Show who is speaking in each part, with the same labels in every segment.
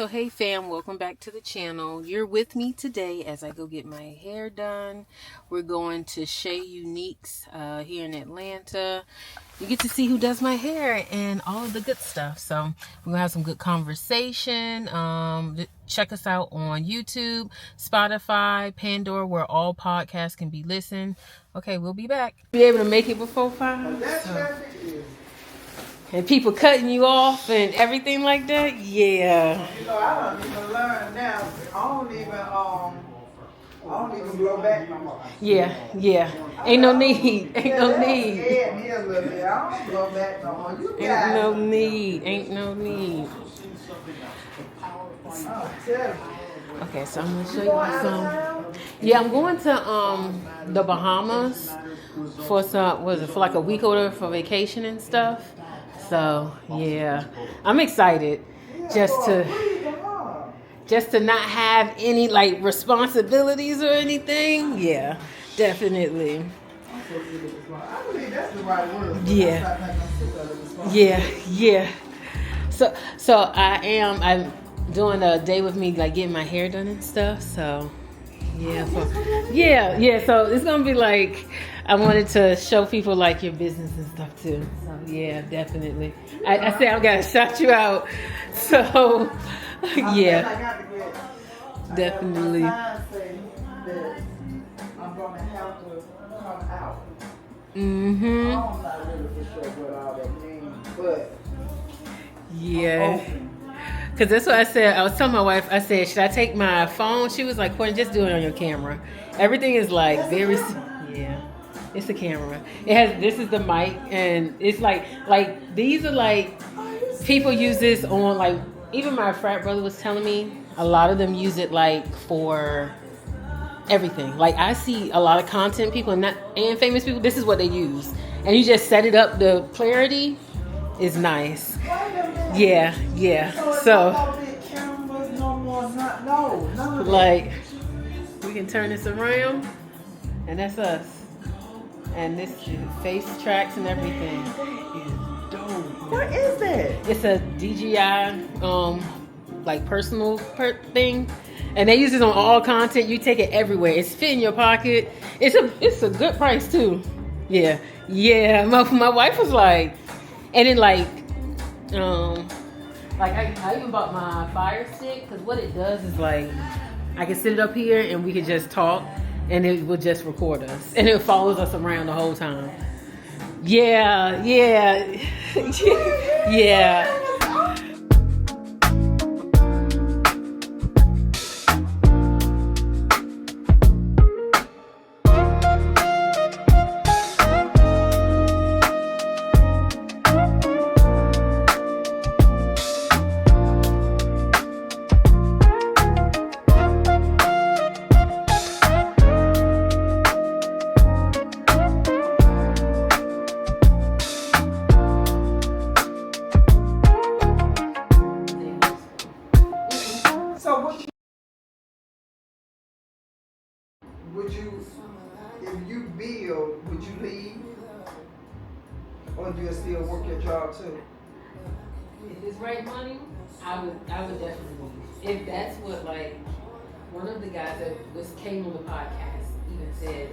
Speaker 1: So hey fam, welcome back to the channel. You're with me today as I go get my hair done. We're going to Shay Unique's here in Atlanta. You get to see who does my hair and all of the good stuff. So we're gonna have some good conversation. Check us out on YouTube, Spotify, Pandora, where all podcasts can be listened. Okay, we'll be back. Be able to make it before 5. And people cutting you off and everything like that? Yeah.
Speaker 2: You know, I don't even learn now. I don't even blow back no more.
Speaker 1: Yeah. Ain't no need. Ain't no need.
Speaker 2: Yeah, me a little bit. I don't blow back no more. You guys.
Speaker 1: Ain't no need.
Speaker 2: Oh, tell me.
Speaker 1: Okay, so I'm gonna show you some. Yeah, I'm going to the Bahamas for for like a week or for vacation and stuff. So yeah, I'm excited just to not have any like responsibilities or anything. Yeah, definitely.
Speaker 2: I believe that's the right word.
Speaker 1: Yeah. So I'm doing a day with me, like getting my hair done and stuff. So yeah. So it's gonna be like, I wanted to show people like your business and stuff too. So yeah, definitely. I said I'm gonna shout you out. So yeah, definitely.
Speaker 2: I'm gonna have to come out.
Speaker 1: Mhm.
Speaker 2: I'm not really for sure what all that means, but
Speaker 1: Yeah. Because that's what I said. I was telling my wife, I said, should I take my phone? She was like, Courtney, just do it on your camera. Everything is like very, yeah, it's a camera. This is the mic, and it's like these are like, people use this on like, even my frat brother was telling me, a lot of them use it like for everything. Like I see a lot of content people and famous people, this is what they use. And you just set it up, the clarity is nice. Yeah. So like we can turn this around and that's us. And this face tracks and everything. That is dope.
Speaker 2: what is that?
Speaker 1: It's a DJI like personal thing. And they use this on all content. You take it everywhere. It's fit in your pocket. It's a good price too. Yeah. My wife was like, and then like I even bought my Fire Stick because what it does is like I can sit it up here and we can just talk and it will just record us and it follows us around the whole time. Yeah. Yeah.
Speaker 2: If you build, would you leave? Or do you still work your job too?
Speaker 1: If it's right money, I would definitely leave. If that's what, like, one of the guys that came on the podcast even said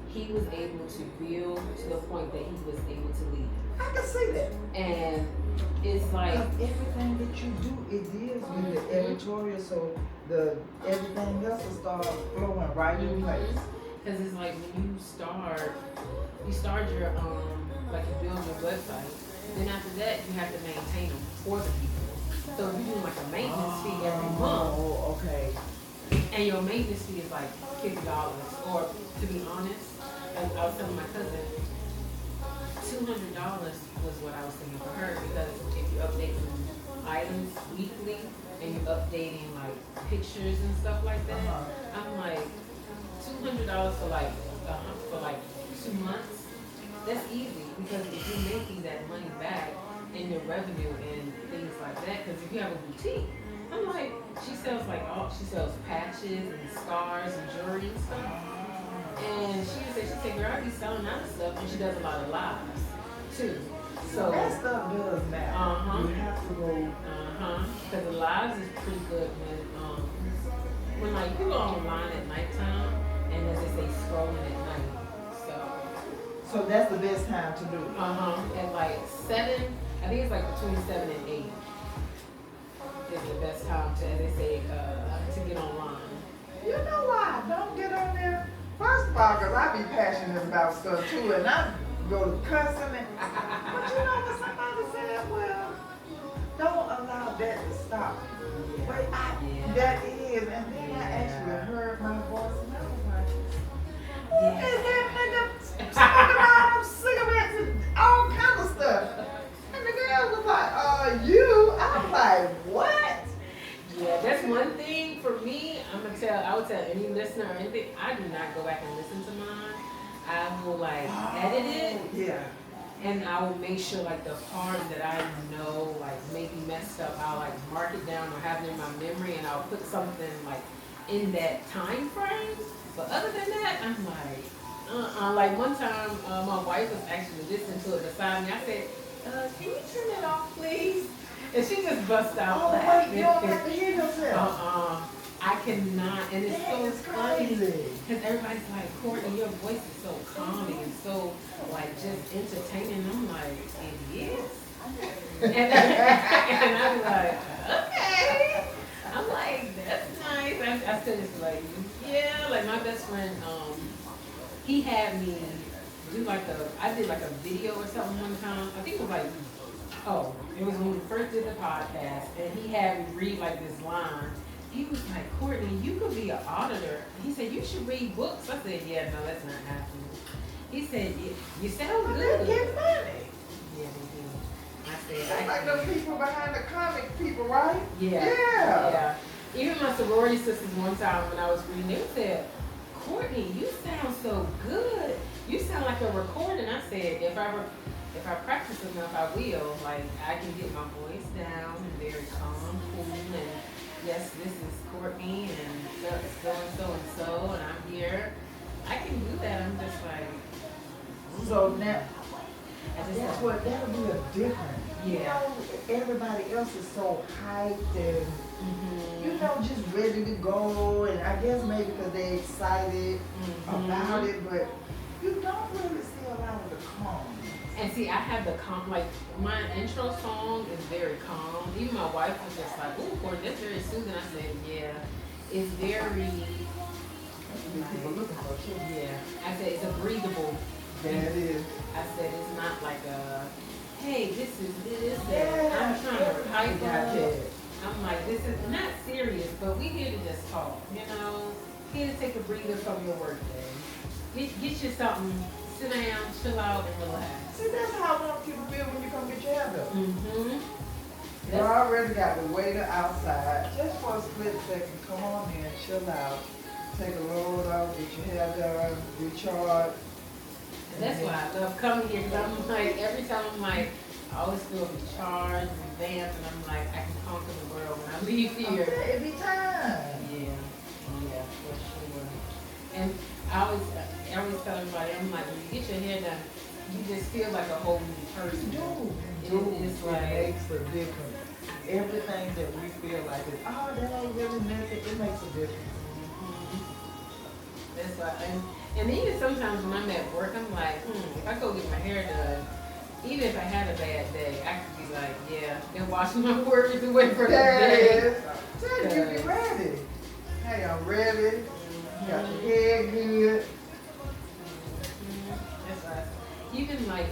Speaker 1: he was able to build to the point that he was able to leave.
Speaker 2: I can see that.
Speaker 1: And it's like
Speaker 2: everything that you do, it deals with the editorial, so everything else will start flowing right in place.
Speaker 1: Because it's like when you start your like you build your website, then after that you have to maintain them for the people. So if you're doing like a maintenance fee every month,
Speaker 2: okay,
Speaker 1: and your maintenance fee is like $50, or to be honest, I was telling my cousin, $200 was what I was thinking for her, because if you update items weekly and you're updating like pictures and stuff like that, I'm like $200 for like 2 months. That's easy, because if you're making that money back in your revenue and things like that, because if you have a boutique, I'm like, she sells patches and scars and jewelry and stuff. And she said, girl, I be selling out of stuff, and she does a lot of lives. too. So
Speaker 2: that stuff does matter. You have to go.
Speaker 1: Because the lives is pretty good when like you go online at nighttime and as they say scrolling at night.
Speaker 2: So that's the best time to do it.
Speaker 1: At like 7, I think it's like between 7 and 8 is the best time to, as they say, to get online.
Speaker 2: You know why I don't get on there? First of all, because I be passionate about stuff too, and I go to cussing. But you know what somebody said? Well, don't allow that to stop you. But that is, and then I actually heard my voice, and I was like, who is that nigga smoking all them cigarettes and all kind of stuff? And the girl was like, you? I was like, what?
Speaker 1: Yeah, that's one thing for me. I would tell any listener or anything, I do not go back and listen to mine. I will like edit it.
Speaker 2: Yeah.
Speaker 1: And I will make sure like the part that I know like maybe messed up, I'll like mark it down or have it in my memory and I'll put something like in that time frame. But other than that, I'm like, like one time my wife was actually listening to it beside me. I said, can you turn it off please? And she just bust out laughing.
Speaker 2: Wait, you don't have to hear yourself.
Speaker 1: I cannot, and it's so funny
Speaker 2: crazy.
Speaker 1: because everybody's like, Courtney, your voice is so calming and so like just entertaining. I'm like, it is. and I'm like, okay. I'm like, that's nice. I said this like, yeah, like my best friend, he had me do I did like a video or something one time. I think it was like, it was when we first did the podcast, and he had me read like this line. He was like, Courtney, you could be an auditor. He said, you should read books. I said, yeah, no, that's not happening. He said, you sound good.
Speaker 2: They get money.
Speaker 1: Yeah, they do. I said,
Speaker 2: It's like the people behind the comic people, right?
Speaker 1: Yeah. Even my sorority sisters one time when I was reading, they said, Courtney, you sound so good. You sound like a recording. I said, if I practice enough, I will. Like, I can get my voice down and very calm, cool, and yes, this is Courtney, and so, and I'm here. I can do that. I'm just like.
Speaker 2: So now, that's what that'll be a different.
Speaker 1: Yeah.
Speaker 2: You know, everybody else is so hyped and you know just ready to go, and I guess maybe because they're excited about it, but you don't really see a lot of the calm.
Speaker 1: And see, I have the calm, like my intro song is very calm. Even my wife was just like, "Ooh, Courtney, that's very soothing." I said, "Yeah, it's very."
Speaker 2: People looking for shit.
Speaker 1: Yeah, I said it's a breathable.
Speaker 2: Yeah, it is.
Speaker 1: I said it's not like a, hey, this is this.
Speaker 2: Yeah,
Speaker 1: I'm trying to hype
Speaker 2: got
Speaker 1: up. I'm like, this is not serious, but we here to just talk. You know, here to take a breather from your work day. Get you something. Sit down, chill out, and relax.
Speaker 2: See, that's how I want people to feel when you come get your hair done. You
Speaker 1: That's
Speaker 2: already got the waiter outside. Just for a split second, come on in, chill out, take a load off, get your hair done, recharge.
Speaker 1: That's why I love coming here, because I'm like, every time I'm like, I always feel recharged, revamped, and I'm like, I can conquer the world when I leave here.
Speaker 2: Okay, every time.
Speaker 1: Yeah, for sure. And I always tell everybody, I'm like, when you get your hair done, you just feel like a whole new person. It's like,
Speaker 2: it makes a difference. Everything that we feel like is, that ain't really nothing, it makes a difference.
Speaker 1: That's why, and even sometimes when I'm at work, I'm like, if I go get my hair done, even if I had a bad day, I could be like, yeah, then wash my words and wait for the day.
Speaker 2: Tell you be ready. Hey, I'm ready. You got your hair good.
Speaker 1: That's right. Even like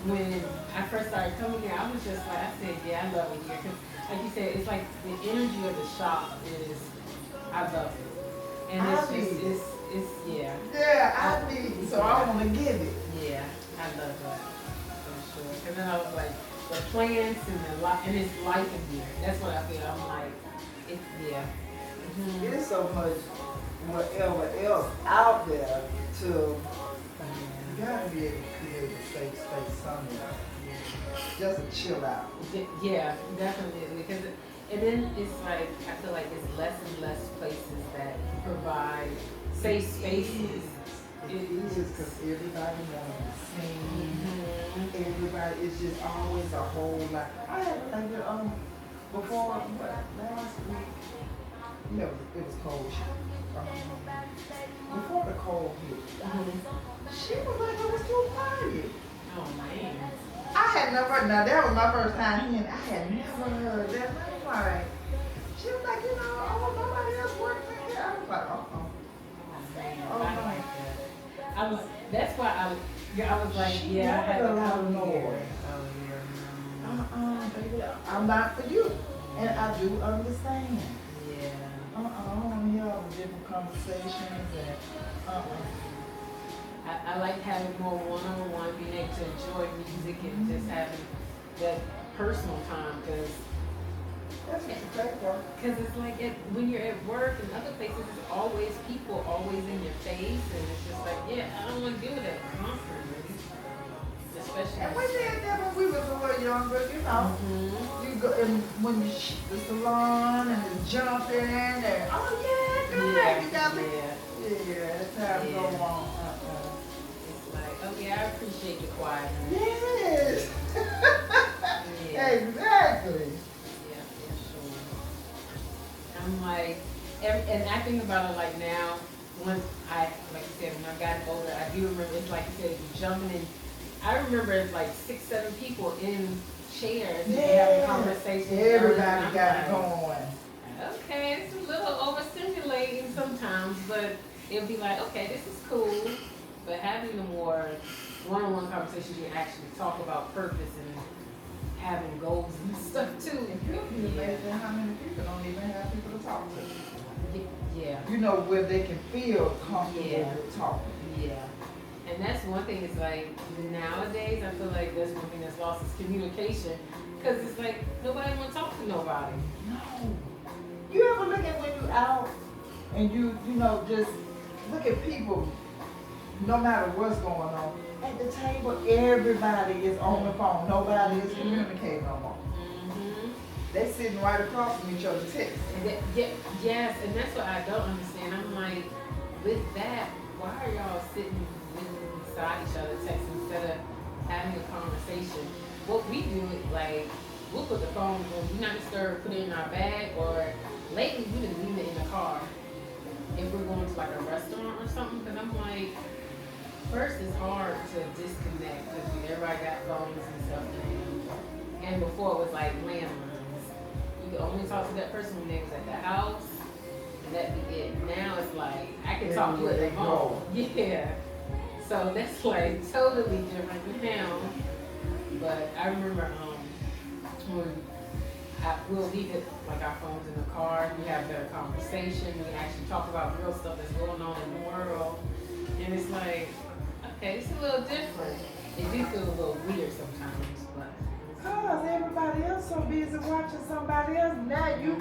Speaker 1: when I first started coming here, I was just like, I said, yeah, I love it here. Cause like you said, it's like the energy of the shop is, I love it. And it's yeah.
Speaker 2: Yeah, I need, so I want to give it.
Speaker 1: Yeah, I love that for sure. Cause then I was like, the plants and it's life in here. That's what I feel. I'm like, it's yeah.
Speaker 2: There's so much whatever else out there to, you gotta be able to create a safe space somewhere. Just to chill out.
Speaker 1: Yeah, definitely. Because and then it's like, I feel like there's less and less places that provide safe spaces
Speaker 2: It's just because everybody wants to sing. Everybody, it's just always a whole lot. I had before last week, it was cold. Before the cold hit, she was like, it was too quiet.
Speaker 1: Oh man.
Speaker 2: I had never, now that was my first time hearing, I had never heard that. And I'm like, she was like, oh, nobody else works in here. I was like,
Speaker 1: I like that. That's why I was like,
Speaker 2: she
Speaker 1: I had
Speaker 2: a
Speaker 1: to
Speaker 2: lot of
Speaker 1: come
Speaker 2: noise.
Speaker 1: here.
Speaker 2: Baby, I'm not for you. And I do understand.
Speaker 1: Yeah.
Speaker 2: I want to hear all the different conversations and
Speaker 1: I like having more one-on-one, being able to enjoy music and just having that personal time, because
Speaker 2: that's what the fact part.
Speaker 1: Because it's like when you're at work and other places, it's always people always in your face, and it's just like, I don't want to deal with that constantly. Especially.
Speaker 2: And we did that when we was a little younger, You go and when the salon and the jumping and you got me. That's how it go on.
Speaker 1: It's like, I appreciate the quiet.
Speaker 2: Yes. Exactly.
Speaker 1: I'm like, and I think about it like now, like you said, when I got older, I do remember, it's like you said, you jumping in. I remember like 6, 7 people in chairs and having conversations.
Speaker 2: Everybody got it going.
Speaker 1: Okay, it's a little overstimulating sometimes, but it'll be like, okay, this is cool. But having the more one-on-one conversations, you actually talk about purpose and having goals and stuff too.
Speaker 2: You'll be amazed at how many people don't even have people to talk to.
Speaker 1: Yeah.
Speaker 2: Where they can feel comfortable with talking.
Speaker 1: Yeah. And that's one thing, it's like, nowadays, I feel like that's one thing that's lost is communication. Because it's like, nobody want to talk to nobody.
Speaker 2: No. You ever look at when you're out and you just look at people, no matter what's going on, at the table, everybody is on the phone. Nobody is communicating no more. They're sitting right across from each other texting.
Speaker 1: Yes, and that's what I don't understand. I'm like, with that, why are y'all sitting beside each other texting instead of having a conversation? What we do is like, we'll put the phone on, do not disturb, put it in our bag, or lately we didn't leave it in the car if we're going to like a restaurant or something, because I'm like, first it's hard to disconnect because everybody got phones and stuff, and before it was like landlines. You could only talk to that person when they was at the house, and that'd be it. Now it's like, I can talk with them all. Yeah. So that's like totally different now. But I remember when we'll leave it like our phones in the car, we have better conversation, we actually talk about real stuff that's going on in the world. And it's like, okay, it's a little different. It do feel a little weird sometimes, but
Speaker 2: because everybody else so busy watching somebody else. Now you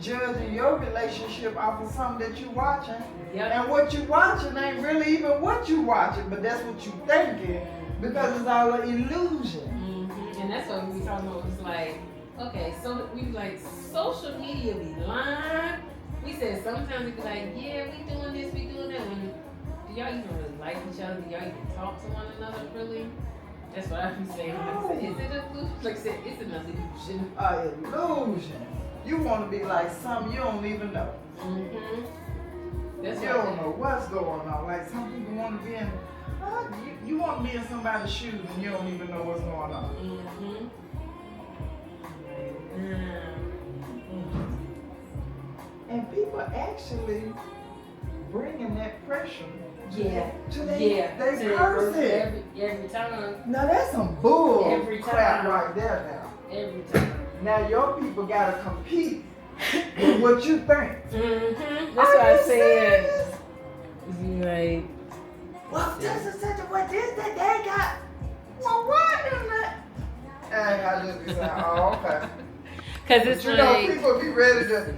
Speaker 2: judging your relationship off of something that you watching.
Speaker 1: Yep.
Speaker 2: And what you watching ain't really even what you watching, but that's what you thinking because it's all an illusion.
Speaker 1: And that's what we talking about. It's like, okay, so we be like, social media be lying. We said sometimes we be like, yeah, we doing this, we doing that. When, do y'all even really like each other? Do y'all even talk to one another really? That's what I be saying.
Speaker 2: No.
Speaker 1: Like, is it an illusion? Like I said, it's an illusion.
Speaker 2: An illusion. You want to be like something you don't even know.
Speaker 1: That's
Speaker 2: you don't know what's going on. Like some people want to be in, you want to be in somebody's shoes and you don't even know what's going on. And people actually bringing that pressure to their person.
Speaker 1: Every time.
Speaker 2: Now that's some bull
Speaker 1: Every
Speaker 2: crap
Speaker 1: time.
Speaker 2: right there now.
Speaker 1: Every time.
Speaker 2: Now your people got to compete with what you think.
Speaker 1: That's what I said. Like,
Speaker 2: well, this is such a what this that they got. Well, what in that? And I just be saying, oh, okay.
Speaker 1: Because it's
Speaker 2: you
Speaker 1: like,
Speaker 2: know, people be ready to,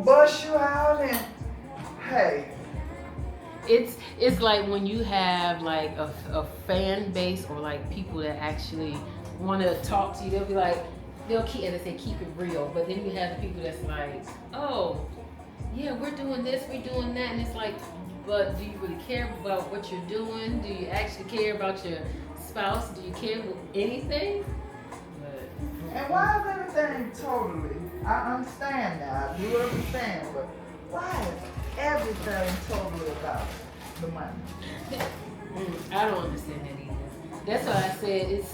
Speaker 2: bust you out and, hey.
Speaker 1: It's like when you have like a fan base or like people that actually want to talk to you, they'll be like, they'll keep, as they say, keep it real. But then you have the people that's like, oh, yeah, we're doing this, we're doing that. And it's like, but do you really care about what you're doing? Do you actually care about your spouse? Do you care with anything?
Speaker 2: And why is everything totally? I understand now. I do understand, but why is everything totally about the money?
Speaker 1: I don't understand that either. That's why I said it's.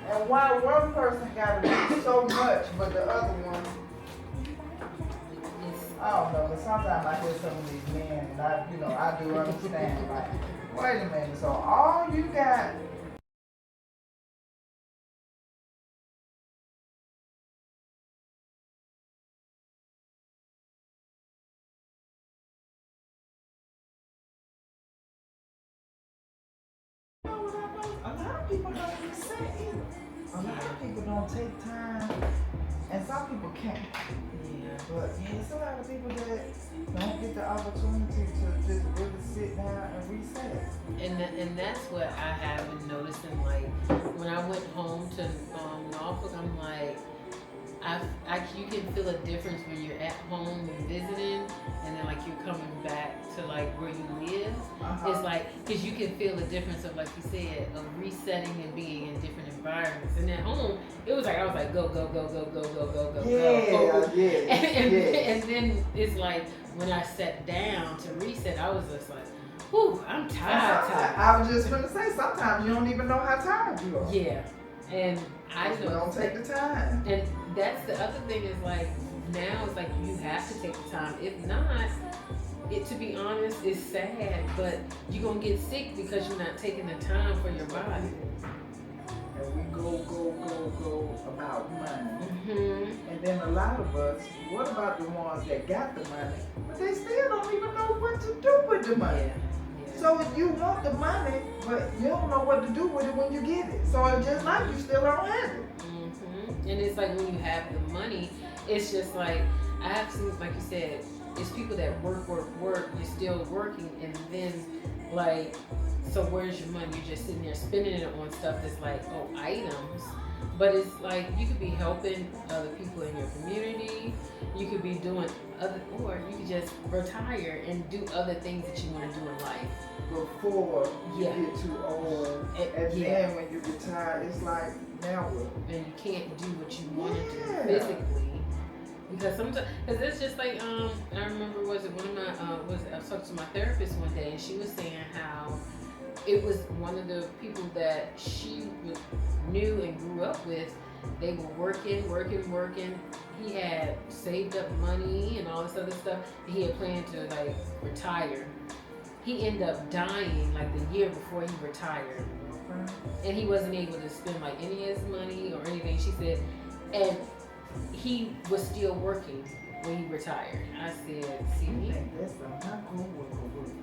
Speaker 2: And why one person got to do so much, but the other one, I don't know. But sometimes I hear some of these men, and I do understand. Like, wait a minute. So all you got. You know what I know? A lot of people don't reset either. A lot of people don't take time, and some people can't.
Speaker 1: Yeah.
Speaker 2: But it's a lot of people that don't get the opportunity to just really sit down and reset.
Speaker 1: And that's what I have been noticing. Like when I went home to Norfolk, I'm like, you can feel a difference when you're at home and visiting, and then like you're coming back to like where you live. It's like because you can feel the difference of, like you said, of resetting and being in different environments. And at home, it was like I was like go go go go go go go go go. And then it's like when I sat down to reset, I was just like, whew, I'm tired.
Speaker 2: I was just gonna say sometimes you don't even know how tired you are.
Speaker 1: Yeah, and I know.
Speaker 2: Don't take the time.
Speaker 1: And that's the other thing is like now it's like you have to take the time. If not, to be honest, it's sad, but you're gonna get sick because you're not taking the time for your body.
Speaker 2: And we go about money.
Speaker 1: Mm-hmm.
Speaker 2: And then a lot of us, what about the ones that got the money, but they still don't even know what to do with the money?
Speaker 1: Yeah.
Speaker 2: So if you want the money, but you don't know what to do with it when you get it. So it's just like you still don't have it.
Speaker 1: Mm-hmm. And it's like when you have the money, it's just like, I have seen, like you said, it's people that work, you're still working, and then like, so where's your money? You're just sitting there spending it on stuff that's like, oh, items. But it's like you could be helping other people in your community. You could be doing or you could just retire and do other things that you want to do in life.
Speaker 2: Before you get too old. And then when you retire, it's like, now what?
Speaker 1: And you can't do what you want to do physically. Because sometimes, because it's just like, I remember, I was talking to my therapist one day, and she was saying how it was one of the people that she knew and grew up with. They were working. He had saved up money and all this other stuff. He had planned to like retire. He ended up dying like the year before he retired, and he wasn't able to spend like any of his money or anything. She said, and he was still working when he retired. I said, see me?
Speaker 2: That's not cool with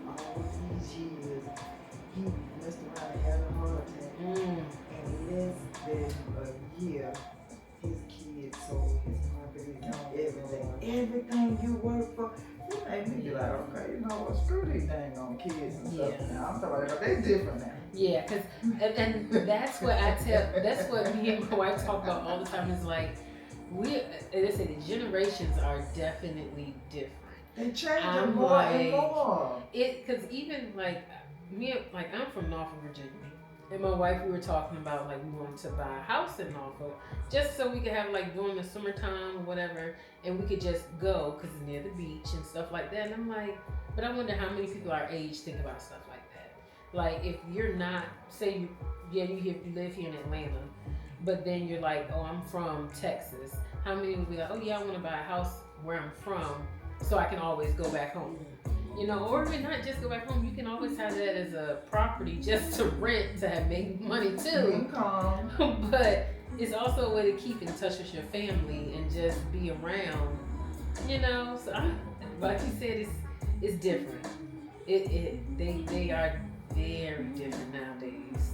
Speaker 2: all these years. He messed around and had a heart attack. And less than a year, his kids sold his property, everything you work for. You made me be like, okay, you know what, screw these dang on kids and stuff now. I'm talking about they different now.
Speaker 1: Yeah, because and that's what that's what me and my wife talk about all the time is like, they say the generations are definitely different.
Speaker 2: They change more and more.
Speaker 1: Because even like me, like I'm from Norfolk, Virginia, and my wife, we were talking about like we wanted to buy a house in Norfolk just so we could have like during the summertime or whatever, and we could just go because it's near the beach and stuff like that. And I'm like, but I wonder how many people our age think about stuff like that. Like if you're not, say you live here in Atlanta, but then you're like, oh, I'm from Texas. How many would be like, oh yeah, I want to buy a house where I'm from so I can always go back home? You know, or even not just go back home, you can always have that as a property just to rent to have make money too. But it's also a way to keep in touch with your family and just be around, you know. So like you said, it's different. They are very different nowadays.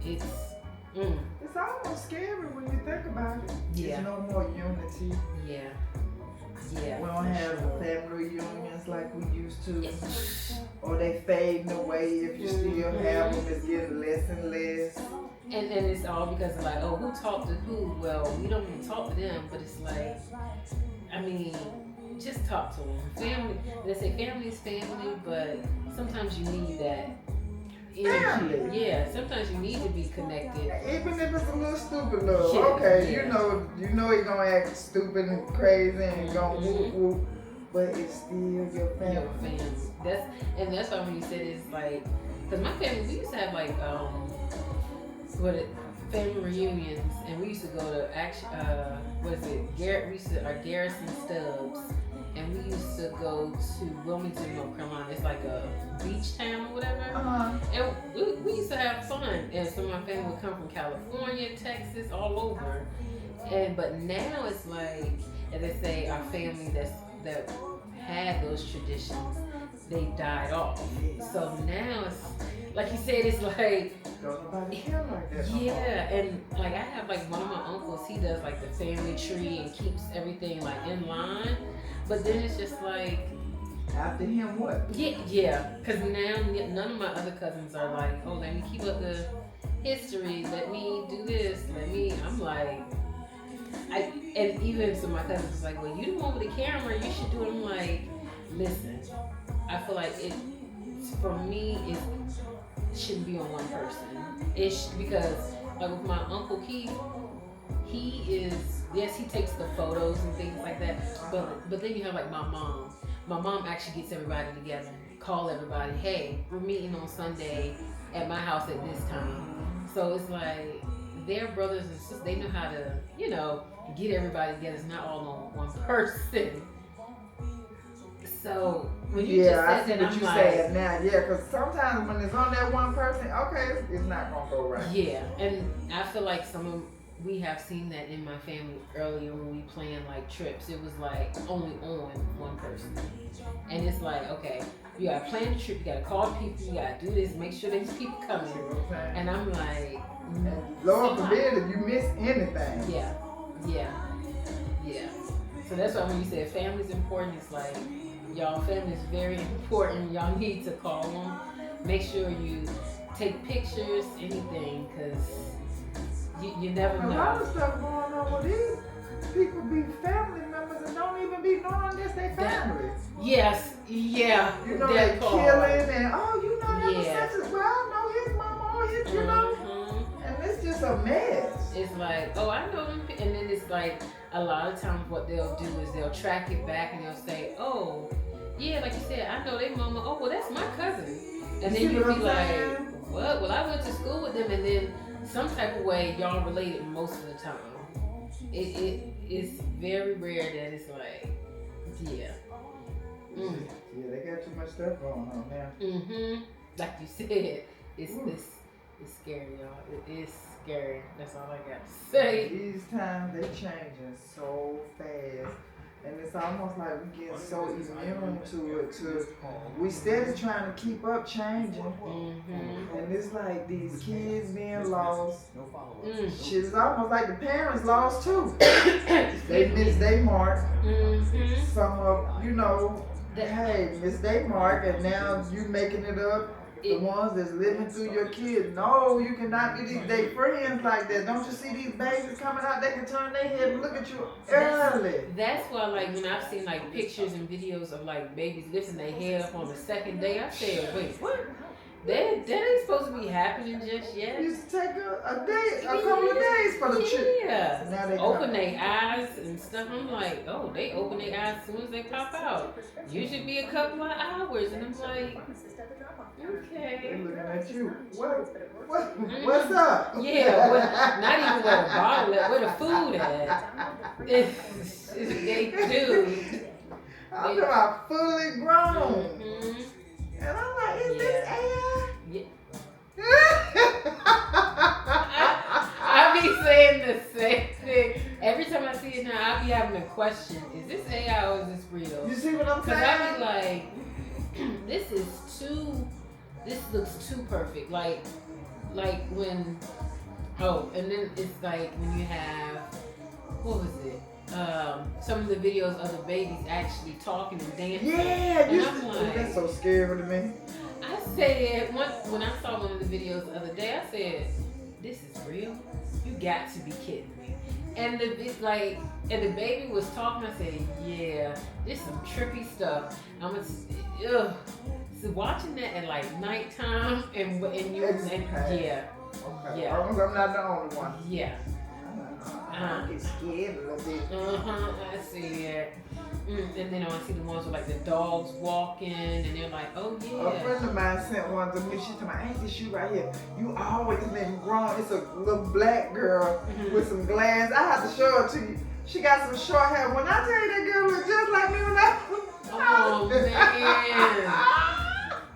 Speaker 1: It's
Speaker 2: almost scary when you think about it.
Speaker 1: Yeah.
Speaker 2: There's no more unity.
Speaker 1: Yeah.
Speaker 2: We don't have family reunions like we used to. Or they fading away. If you still have them, it's getting less and less.
Speaker 1: And it's all because of like, oh, who talked to who? Well, we don't even talk to them, but it's like, I mean, just talk to them. Family, they say family is family, but sometimes you need that energy.
Speaker 2: Family.
Speaker 1: Yeah, sometimes you need to be connected.
Speaker 2: Even if it's a little stupid love.
Speaker 1: Yeah,
Speaker 2: Okay,
Speaker 1: yeah.
Speaker 2: you know he's gonna act stupid and crazy and gonna whoop whoop, but it's still your family.
Speaker 1: Your family. That's why when you said it's like, cause my family, we used to have like family reunions, and we used to go to Garrison Stubbs, and we used to go to Wilmington, North Carolina. It's like a beach town or whatever. And we used to have fun. And some of my family would come from California, Texas, all over. But now it's like, as they say, our family that had those traditions, they died off. So now it's like you said, it's like, yeah, and like I have like one of my uncles, he does like the family tree and keeps everything like in line. But then it's just like,
Speaker 2: after him what?
Speaker 1: Yeah, because now none of my other cousins are like, oh, let me keep up the history, let me do this, I'm like, and even some of my cousins was like, well, you the one with the camera, you should do it. I'm like, listen, I feel like for me, it shouldn't be on one person. Because like with my Uncle Keith, he is, yes, he takes the photos and things like that, but then you have like my mom. My mom actually gets everybody together, call everybody, hey, we're meeting on Sunday at my house at this time. So it's like, their brothers and sisters, they know how to, get everybody together. It's not all on one person. So when you just said that, I'm like,
Speaker 2: saying now, yeah, because sometimes when it's on that one person, okay, it's not gonna go right.
Speaker 1: Yeah, and I feel like we have seen that in my family earlier when we planned like trips. It was like only on one person, and it's like, okay, you gotta plan the trip, you gotta call people, you gotta do this, make sure there's people coming, and I'm like,
Speaker 2: Lord forbid if you miss anything.
Speaker 1: Yeah. So that's why when you said family's important, it's like, y'all, family is very important. Y'all need to call them. Make sure you take pictures, anything, because you never know.
Speaker 2: A lot of stuff going on with these people be family members and don't even be knowing this they family.
Speaker 1: Yes, yeah.
Speaker 2: You know, they killing and, that was such as, well, I know his mama or his, and it's just a mess.
Speaker 1: It's like, oh, I know them. And then it's like, a lot of times what they'll do is they'll track it back and they'll say, oh, yeah, like you said, I know their mama. Oh, well, that's my cousin. And then you'll be like, what? Well, I went to school with them, and then some type of way y'all related most of the time. It's very rare that it's like, yeah.
Speaker 2: Yeah, they got too much stuff going on now.
Speaker 1: Like you said, it's scary, y'all. It is scary. That's all I got to say.
Speaker 2: These times they changing so fast. And it's almost like we get so immune to it. We steady trying to keep up changing. And it's like these kids being lost. Shit, it's almost like the parents lost too. They missed their mark. Some of, hey, missed their mark, and now you making it up. The ones that's living through your kids. No, you cannot be they friends like that. Don't you see these babies coming out? They can turn their head and look at you early.
Speaker 1: That's why, like, when I've seen like pictures and videos of like babies lifting their head up on the second day, I said, wait, what? That ain't supposed to be happening just yet.
Speaker 2: It used to take a couple of days for the trip.
Speaker 1: Yeah. Now they open their eyes and stuff. I'm like, oh, they open their eyes as soon as they pop out. Usually be a couple of hours, and I'm like, okay.
Speaker 2: They're looking at you. What's up?
Speaker 1: Yeah, not even where the bottle at, where the food at. They do.
Speaker 2: I'm about fully grown. And I'm like, is this AI?
Speaker 1: Yeah. I be saying the same thing. Every time I see it now, I be having a question. Is this AI or is this real?
Speaker 2: You see what I'm saying?
Speaker 1: Because I be like, this looks too perfect. Like when, and then it's like when you have, what was it? Some of the videos of the babies actually talking and dancing.
Speaker 2: Yeah,
Speaker 1: and I'm like,
Speaker 2: that's so scary to me.
Speaker 1: I said when I saw one of the videos the other day, I said, this is real? You got to be kidding me. And the baby was talking. I said, yeah, this is some trippy stuff. So watching that at like nighttime and you
Speaker 2: Okay.
Speaker 1: yeah.
Speaker 2: As long as I'm not the only one.
Speaker 1: Yeah.
Speaker 2: I get scared a little bit.
Speaker 1: I see it. And then I see the ones with like the dogs walking, and they're like, oh yeah.
Speaker 2: A friend of mine sent one to me. She told me, ain't this you right here? You always been grown. It's a little black girl with some glasses. I have to show it to you. She got some short hair. When I tell you that girl look just like me when I
Speaker 1: oh man.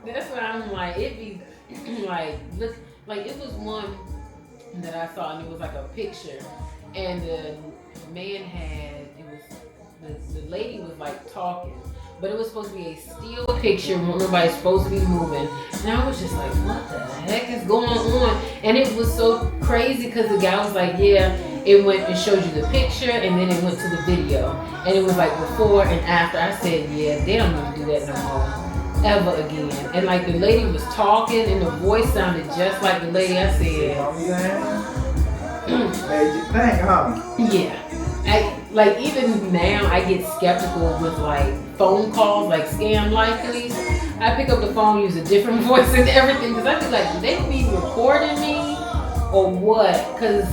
Speaker 1: That's what I'm like. It be like, look, like it was one that I saw, and it was like a picture, and the man had, the lady was like talking, but it was supposed to be a still picture when nobody's supposed to be moving, and I was just like, what the heck is going on? And it was so crazy because the guy was like, yeah, it went and showed you the picture, and then it went to the video, and it was like before and after. I said, yeah, they don't need to do that no more, ever again. And like the lady was talking, and the voice sounded just like the lady. I said,
Speaker 2: made you think, huh?
Speaker 1: yeah. Like even now, I get skeptical with like phone calls, like scam likelies. I pick up the phone, use a different voice and everything, because I feel like, do they be recording me or what? Because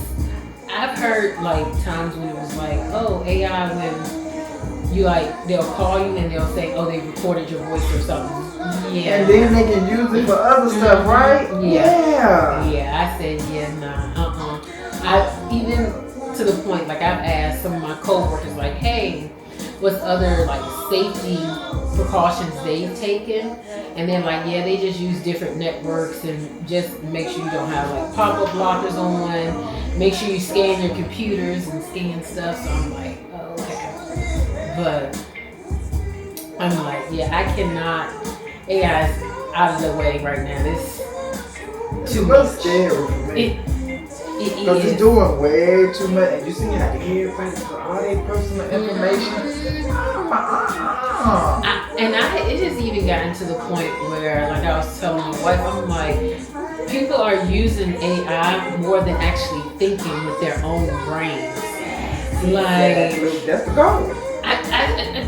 Speaker 1: I've heard like times when it was like, oh, AI, when you like, they'll call you and they'll say, oh, they recorded your voice or something. Yeah.
Speaker 2: And then they can use it for other stuff, right?
Speaker 1: Yeah. Yeah, I said, yeah, nah, I even to the point, like I've asked some of my coworkers, like, hey, what's other like safety precautions they've taken? And they're like, yeah, they just use different networks and just make sure you don't have like pop-up blockers on. Make sure you scan your computers and scan stuff. So I'm like, oh, okay. But I'm like, yeah, I cannot. AI is out of the way right now. This too much.
Speaker 2: Scary for me.
Speaker 1: Because
Speaker 2: it's doing way too much, and you see how everybody put all their personal information.
Speaker 1: It just even gotten to the point where, like I was telling my wife, I'm like, people are using AI more than actually thinking with their own brains. Like,
Speaker 2: that's the goal.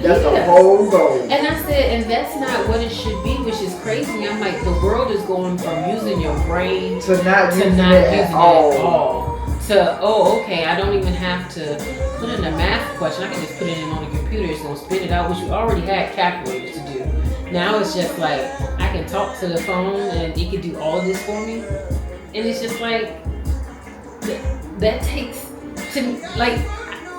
Speaker 2: That's
Speaker 1: the
Speaker 2: whole goal.
Speaker 1: And I said, and that's not what it should be, which is crazy. I'm like, the world is going from using your brain
Speaker 2: to not using it
Speaker 1: at all. To, oh, okay, I don't even have to put in a math question. I can just put it in on the computer. It's going to spit it out, which we already had calculators to do. Now it's just like, I can talk to the phone and it can do all this for me. And it's just like, that takes, like,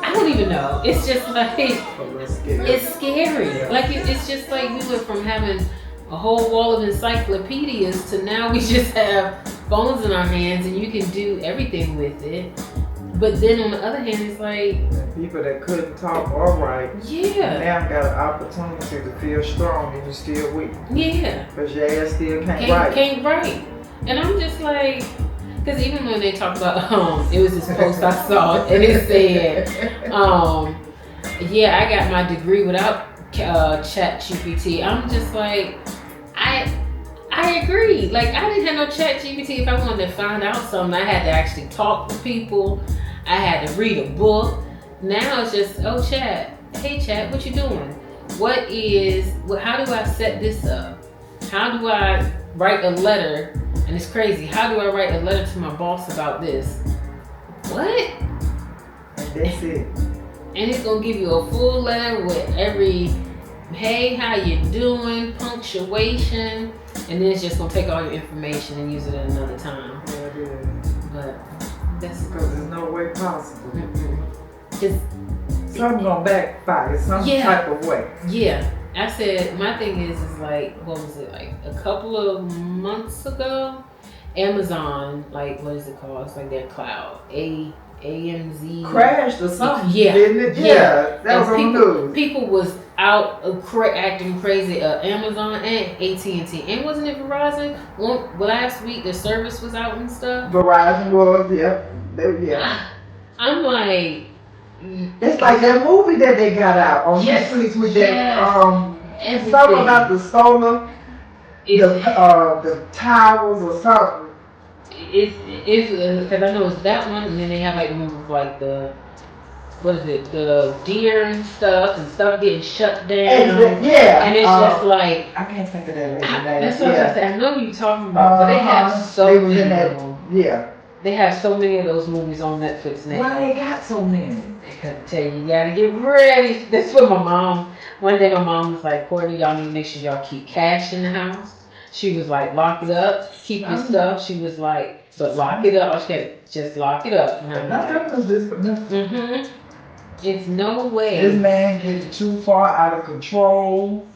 Speaker 1: I don't even know. It's just like, it's scary. Yeah. Like, it's just like we went from having a whole wall of encyclopedias to now we just have phones in our hands and you can do everything with it. But then on the other hand, it's like,
Speaker 2: people that couldn't talk or write, now got an opportunity to feel strong and you're still weak. Yeah. Because your ass still can't write.
Speaker 1: And I'm just like, because even when they talk about, it was this post I saw, and it said, yeah, I got my degree without ChatGPT. I'm just like, I agree. Like, I didn't have no ChatGPT. If I wanted to find out something, I had to actually talk to people. I had to read a book. Now it's just, oh, Chat. Hey, Chat, what you doing? How do I set this up? How do I write a letter? And it's crazy. How do I write a letter to my boss about this? What?
Speaker 2: And that's it.
Speaker 1: And it's going to give you a full letter with every, hey, how you doing, punctuation. And then it's just going to take all your information and use it at another time.
Speaker 2: Yeah, it is.
Speaker 1: But that's
Speaker 2: because there's no way possible.
Speaker 1: Just
Speaker 2: something going to backfire some type of way.
Speaker 1: Yeah. I said, my thing is like, what was it, like a couple of months ago, Amazon, like, what is it called? It's like their cloud, AMZ.
Speaker 2: Crashed or something, didn't it? Yeah. That was on the news.
Speaker 1: People was out acting crazy, Amazon and AT&T. And wasn't it Verizon? Last week, the service was out and stuff.
Speaker 2: Verizon was, yeah.
Speaker 1: I'm like,
Speaker 2: it's like that movie that they got out on Netflix with that something about the solar, the towers or something.
Speaker 1: it's because I know it's that one, and then they have like the one with like the what is it, the deer and stuff getting shut down.
Speaker 2: Yeah.
Speaker 1: And it's just like
Speaker 2: I can't think of that.
Speaker 1: that's what I said. I know what you're talking about, but they have so many of them.
Speaker 2: Yeah.
Speaker 1: They have so many of those movies on Netflix now.
Speaker 2: Why they got so many?
Speaker 1: I couldn't tell you. You gotta get ready. That's what my mom. One day my mom was like, "Courtney, y'all need to make sure y'all keep cash in the house." She was like, "Lock it up, keep your stuff." She was like, "But lock it up." I said, "Just lock it up." And I'm like, It's no way.
Speaker 2: This man getting too far out of control,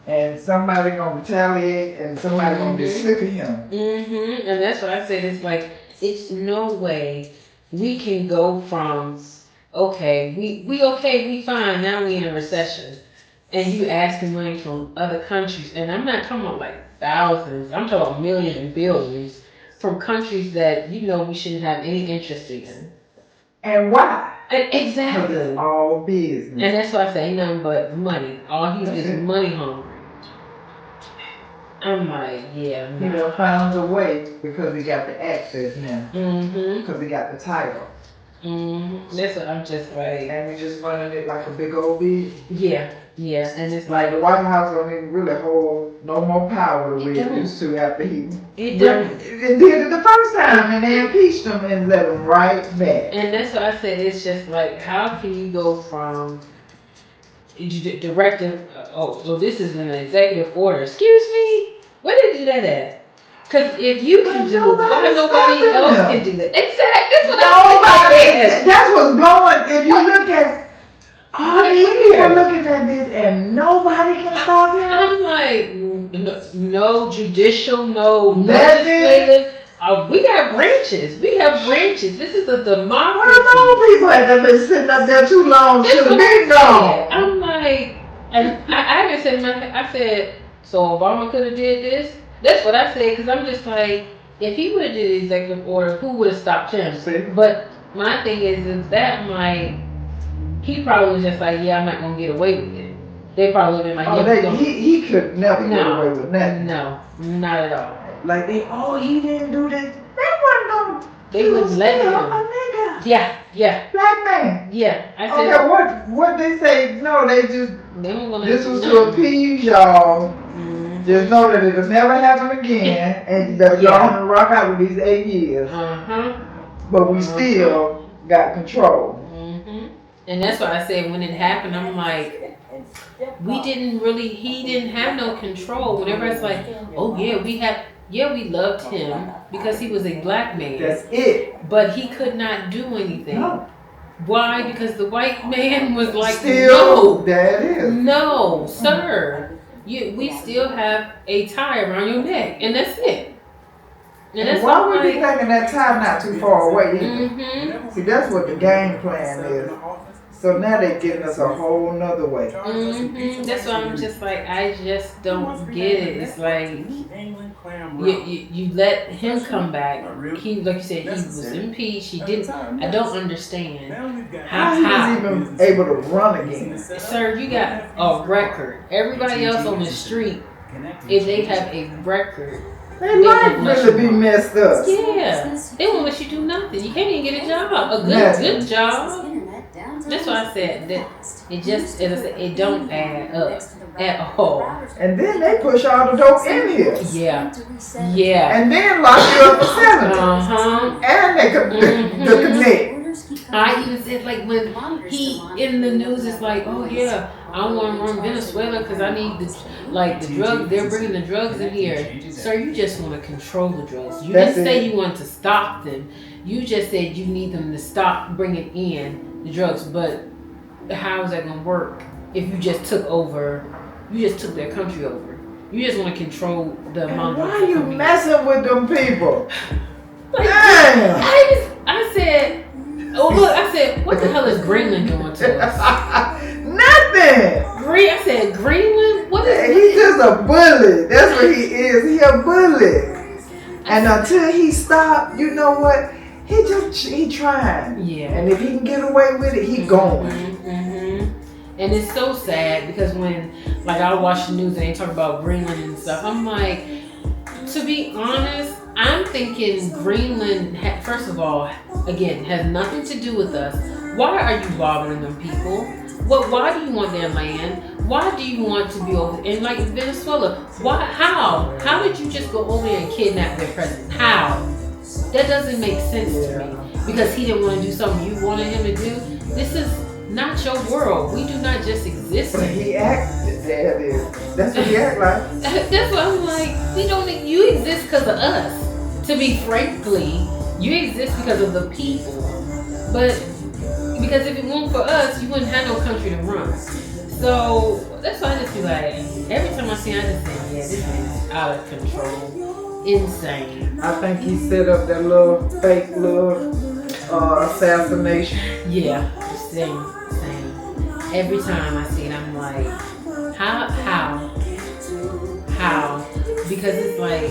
Speaker 2: and somebody gonna retaliate, and somebody gonna get sick of him.
Speaker 1: And that's what I said. It's like it's no way we can go from we fine now we in a recession, and you asking money from other countries, and I'm not talking about like thousands. I'm talking about millions and billions from countries that we shouldn't have any interest in.
Speaker 2: And why?
Speaker 1: Exactly.
Speaker 2: Because it's all business.
Speaker 1: And that's why I say ain't nothing but money. All he's just money hungry. I'm like, yeah.
Speaker 2: He done found a way because he got the access now. Because he got the title.
Speaker 1: That's what I'm just like.
Speaker 2: And we just running it like a big old business.
Speaker 1: Yeah. And it's
Speaker 2: like the White House don't even really hold no more power the way it used to after he
Speaker 1: did
Speaker 2: it the first time, and they impeached him and let him right back.
Speaker 1: And that's what I said. It's just like, how can you go from directive? So this is an executive order. Excuse me. Where did they do that at? Because if you can do it, why nobody else can do that? Exactly. That's what I'm saying.
Speaker 2: That's what's going. If you look at all these people looking at this, and nobody can stop him.
Speaker 1: I'm like, no judicial, no legislative. We got branches. This is a democracy.
Speaker 2: Well, those people have been sitting up there too long. Should have been gone.
Speaker 1: I'm like, and I even said, I said, so Obama could have did this. That's what I said, because I'm just like, if he would have did the executive order, who would have stopped him?
Speaker 2: See?
Speaker 1: But my thing is that he probably was just like, yeah, I'm not gonna get away with it. They probably would have been like,
Speaker 2: he could never get away with nothing.
Speaker 1: No, not at all.
Speaker 2: Like he didn't do this. They wasn't gonna.
Speaker 1: They wouldn't let him.
Speaker 2: A nigga.
Speaker 1: Yeah.
Speaker 2: Black man.
Speaker 1: Yeah. I said.
Speaker 2: Okay, what they say? No, they just.
Speaker 1: They were gonna
Speaker 2: this was to appease y'all. Just know that it'll never happen again, and you better go on and rock out with these 8 years. But we still got control.
Speaker 1: And that's why I said when it happened, I'm like, he didn't have no control. Whenever it's like, oh yeah, we loved him because he was a black man.
Speaker 2: That's it.
Speaker 1: But he could not do anything.
Speaker 2: No.
Speaker 1: Why? Because the white man was like,
Speaker 2: still,
Speaker 1: no,
Speaker 2: that is.
Speaker 1: No, sir. We still have a tie around your neck, and that's it. And that's
Speaker 2: why would you thinking that tie not too far away either? See, that's what the game plan is. So now they're getting us a whole nother way.
Speaker 1: That's why I'm just like, I just don't get it. It's like you let him come back. He, like you said, he was impeached. He didn't. I don't understand how
Speaker 2: he was even able to run again.
Speaker 1: Sir, you got a record. Everybody else on the street, if they have a record,
Speaker 2: they might really be messed up.
Speaker 1: Yeah, they won't let you do nothing. You can't even get a job, a good job. That's why I said that it don't add up at all.
Speaker 2: And then they push all the dope in here.
Speaker 1: Yeah.
Speaker 2: And then lock you up for 7. And they connect.
Speaker 1: I even said like when he in the news is like, oh yeah, I want to run Venezuela because I need the drugs. They're bringing the drugs in here. Sir, you just want to control the drugs. You didn't say you want to stop them. You just said you need them to stop bringing in the drugs. But how is that going to work if you just took over? You just took their country over. You just want to control the amount of.
Speaker 2: Why are you messing with them people?
Speaker 1: Damn. I said. Oh look! I said, what the hell is Greenland doing to us?
Speaker 2: Nothing.
Speaker 1: I said Greenland. What is?
Speaker 2: He's just a bully. That's what he is. He a bully. And until he stopped, you know what? He trying.
Speaker 1: Yeah.
Speaker 2: And if he can get away with it, he going.
Speaker 1: And it's so sad because when, like, I watch the news and they talk about Greenland and stuff, I'm like, to be honest, I'm thinking Greenland, first of all, again, has nothing to do with us. Why are you bothering them people? Why do you want their land? Why do you want to be over in like Venezuela? Why? How? How did you just go over there and kidnap their president? How? That doesn't make sense to me. Because he didn't want to do something you wanted him to do. This is not your world. We do not just exist.
Speaker 2: But he acted there. That's what he act like.
Speaker 1: That's what I'm like. We don't. You exist because of us. To be frankly, you exist because of the people. But because if it weren't for us, you wouldn't have no country to run. So that's why I just be like, every time I see him, I just say, yeah, this man is out of control. Insane.
Speaker 2: I think he set up that little fake little assassination.
Speaker 1: Yeah, same. Every time I see it, I'm like, how? Because it's like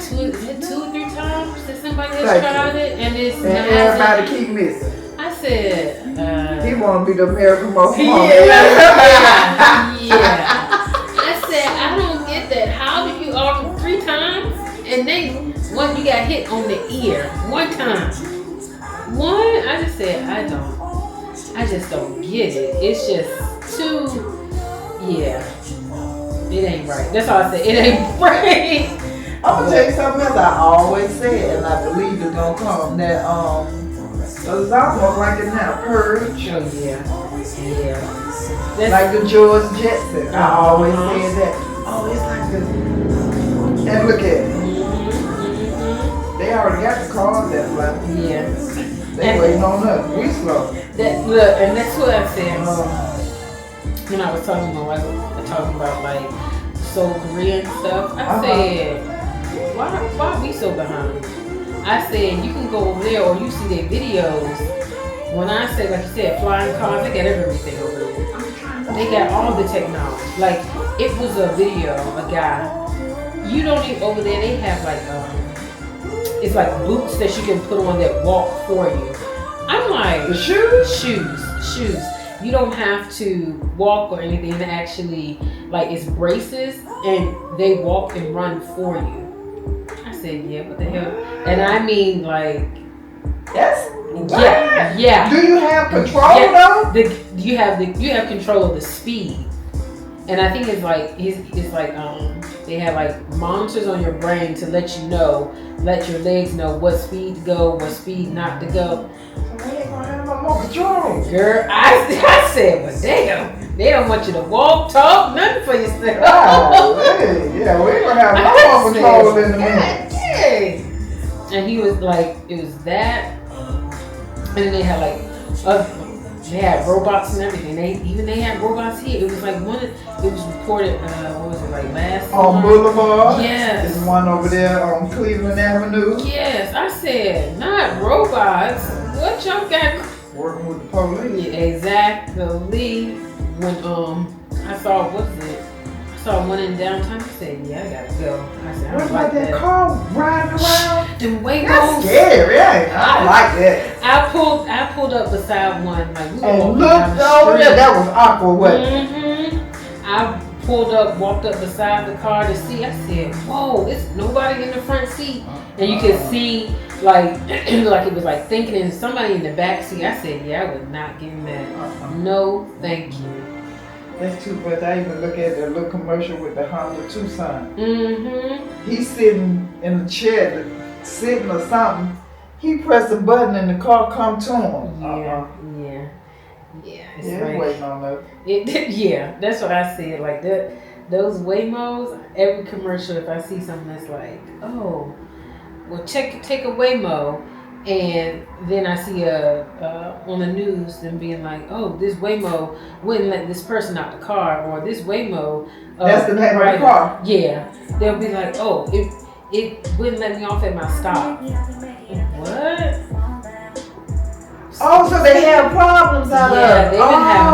Speaker 1: two or three times that somebody has tried it, and it's
Speaker 2: and everybody keep missing.
Speaker 1: I said,
Speaker 2: he want to be the American most
Speaker 1: yeah. I said, I don't get that. How do you offer 3 times and then one you got hit on the ear 1 time? I just said, I just don't get it. It's just too, it ain't right. That's all I said. It ain't right.
Speaker 2: I'm gonna tell you something else I always said, and I believe it's gonna come. That it's almost like it's now purge.
Speaker 1: Oh yeah. That's
Speaker 2: like the George Jetson. I always said that. Oh, it's like this. And look at it. They already got the cars that fly.
Speaker 1: Yeah.
Speaker 2: They waiting on us. We slow.
Speaker 1: Look, and that's what I said when I was talking to my wife, talking about like South Korea and stuff. I said, why are we so behind? I said, you can go over there or you see their videos. When I say, like you said, flying cars, they got everything over there. They got all the technology. Like, it was a video, a guy. You don't even, over there, they have like, it's like boots that you can put on that walk for you. I'm like,
Speaker 2: the shoes?
Speaker 1: Shoes. You don't have to walk or anything. They actually, like, it's braces and they walk and run for you. I said, yeah, what the hell? And I mean, like,
Speaker 2: that's
Speaker 1: yeah.
Speaker 2: Do you have control though?
Speaker 1: You have control of the speed. And I think it's like they have like monitors on your brain to let your legs know what speed to go, what speed not to go.
Speaker 2: So they ain't gonna have no more control.
Speaker 1: Girl, I said, well, damn, they don't want you to walk, talk, nothing for yourself.
Speaker 2: Yeah, we ain't gonna have no more control in the minute.
Speaker 1: Dang. And he was like, it was that, and then they had like they had robots and everything. They had robots here. It was like it was reported, what was it, like last
Speaker 2: on
Speaker 1: month?
Speaker 2: Boulevard?
Speaker 1: Yes.
Speaker 2: There's one over there on Cleveland Avenue.
Speaker 1: Yes. I said, not robots. What y'all got?
Speaker 2: Working with the police.
Speaker 1: Yeah, exactly. When I saw one in downtown. I said, yeah, I gotta go. I said, I
Speaker 2: What
Speaker 1: don't
Speaker 2: about
Speaker 1: like
Speaker 2: that
Speaker 1: that
Speaker 2: car riding around?
Speaker 1: Them Waymos.
Speaker 2: That's scary, I don't like that.
Speaker 1: I pulled up beside one, like we were
Speaker 2: And
Speaker 1: walking
Speaker 2: looked
Speaker 1: down the
Speaker 2: over
Speaker 1: street.
Speaker 2: there, that was awkward, wasn't
Speaker 1: I walked up beside the car to see. I said, whoa, it's nobody in the front seat. And you could see, like, like it was like thinking and somebody in the back seat. I said, yeah, I would not get in that. No, thank you.
Speaker 2: That's too bad. I even look at the little commercial with the Honda Tucson.
Speaker 1: Mm-hmm.
Speaker 2: He's sitting in the chair, sitting or something. He pressed a button and the car come to him.
Speaker 1: Yeah.
Speaker 2: It's waiting on us.
Speaker 1: Yeah, that's what I said. Like that, those Waymos. Every commercial, if I see something that's like, oh, well, take a Waymo, and then I see on the news them being like, oh, this Waymo wouldn't let this person out the car, or this Waymo.
Speaker 2: That's the name of the car.
Speaker 1: Yeah, they'll be like, oh, it wouldn't let me off at my stop. What?
Speaker 2: Oh, so they have problems out
Speaker 1: yeah,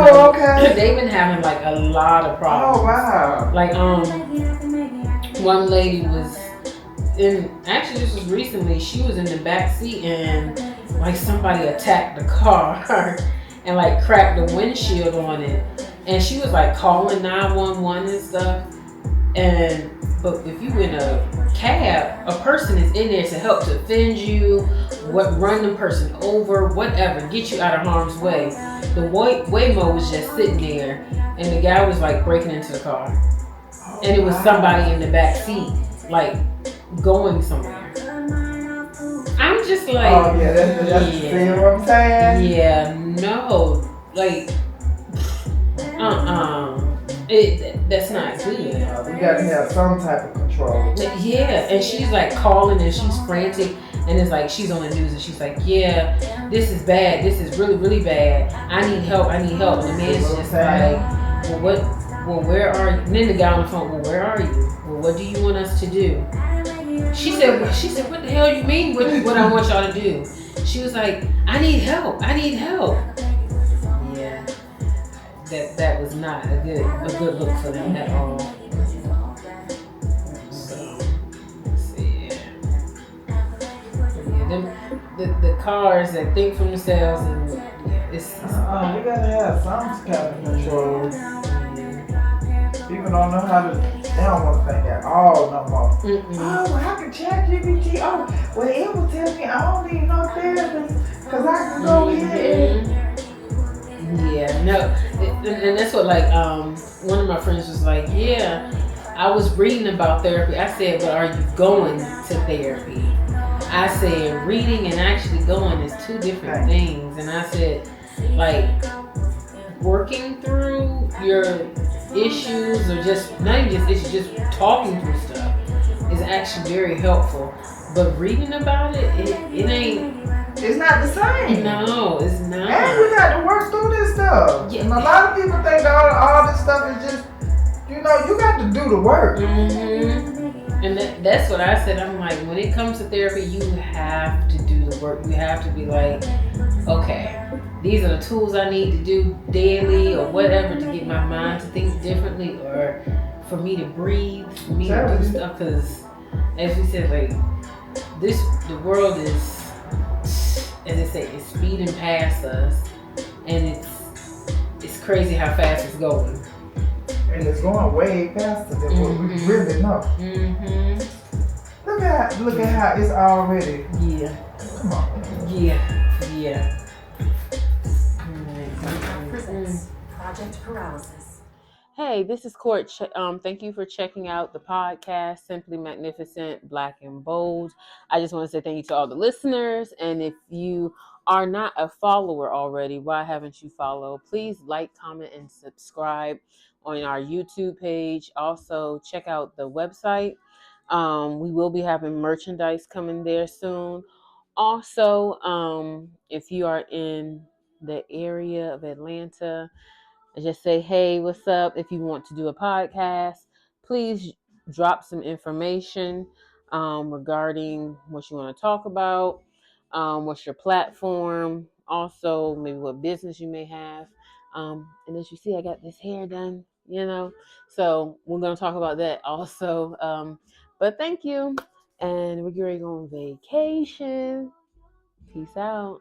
Speaker 2: of it.
Speaker 1: They've been having like a lot of problems.
Speaker 2: Oh, wow.
Speaker 1: Like one lady was actually this was recently, she was in the back seat and like somebody attacked the car and like cracked the windshield on it. And she was like calling 911 and stuff. And But if you in a cab, a person is in there to help to defend you, run the person over, whatever, get you out of harm's way. The Waymo was just sitting there, and the guy was like breaking into the car, and it was somebody in the back seat, like going somewhere. I'm just like,
Speaker 2: oh yeah, that's see what I'm saying?
Speaker 1: Yeah, no, like, that's not good.
Speaker 2: We gotta have some type of control.
Speaker 1: Yeah, and she's like calling and she's frantic, and it's like she's on the news and she's like, yeah, this is bad, this is really, really bad. I need help. And the man's just like, well, where are you? And then the guy on the phone, well, where are you? Well, what do you want us to do? She said, what the hell you mean? What I want y'all to do? She was like, I need help. Yeah, that was not a good look for them at all. So, let's see. Yeah, the cars that think for themselves, and it's
Speaker 2: we gotta have some kind of control. People don't know how to. They don't want to think at all no more. Oh, well, I can check GPT. Oh, well, it will tell me I don't need no therapist because I can go here.
Speaker 1: Yeah, no, and that's what one of my friends was like, yeah, I was reading about therapy. I said, but are you going to therapy? I said, reading and actually going is two different things. And I said, like, working through your issues, or just not even just issues, just talking through stuff is actually very helpful. But reading about it ain't.
Speaker 2: It's not the same.
Speaker 1: No, it's not.
Speaker 2: And we got to work through this stuff. Yeah. And a lot of people think all this stuff is just, you got to do the work.
Speaker 1: Mm-hmm. And that's what I said. I'm like, when it comes to therapy, you have to do the work. You have to be like, okay, these are the tools I need to do daily or whatever to get my mind to think differently, or for me to breathe, for me to do stuff. Because, as we said, like, the world is, as they say, it's speeding past us, and it's crazy how fast it's going.
Speaker 2: And it's going way faster than what we really know.
Speaker 1: Mm-hmm.
Speaker 2: Look at how it's already.
Speaker 1: Yeah.
Speaker 2: Come on.
Speaker 1: Yeah.
Speaker 3: Project Paralysis.
Speaker 1: Hey, this is Court. Thank you for checking out the podcast, Simply Magnificent, Black and Bold. I just want to say thank you to all the listeners. And if you are not a follower already, why haven't you followed? Please like, comment, and subscribe on our YouTube page. Also, check out the website. We will be having merchandise coming there soon. Also, if you are in the area of Atlanta, just say, hey, what's up? If you want to do a podcast, please drop some information regarding what you want to talk about, what's your platform, also maybe what business you may have. And as you see, I got this hair done, so we're going to talk about that also. But thank you. And we're going on vacation. Peace out.